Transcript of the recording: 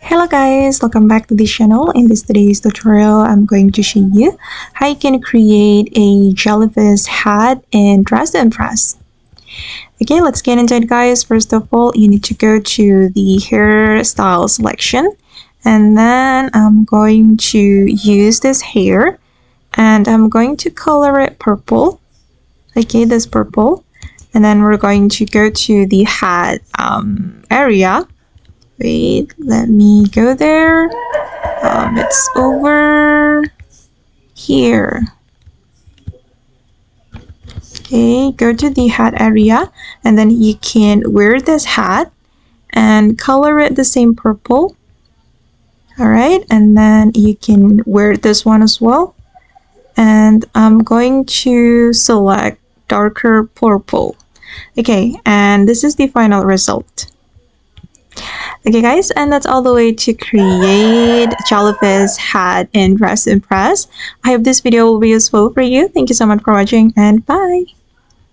Hello guys, welcome back to this channel. In today's tutorial, I'm going to show you how you can create a jellyfish hat in Dress to Impress. Okay, let's get into it guys. First of all, you need to go to the hairstyle selection, and then I'm going to use this hair and I'm going to color it purple. Okay, this purple, and then we're going to go to the hat area. Wait, let me go there. It's over here. Okay, go to the hat area and then you can wear this hat and color it the same purple. Alright, and then you can wear this one as well. And I'm going to select darker purple. Okay, and this is the final result. Okay guys, and that's all the way to create jellyfish hat in Dress to Impress. I hope this video will be useful for you. Thank you so much for watching and bye!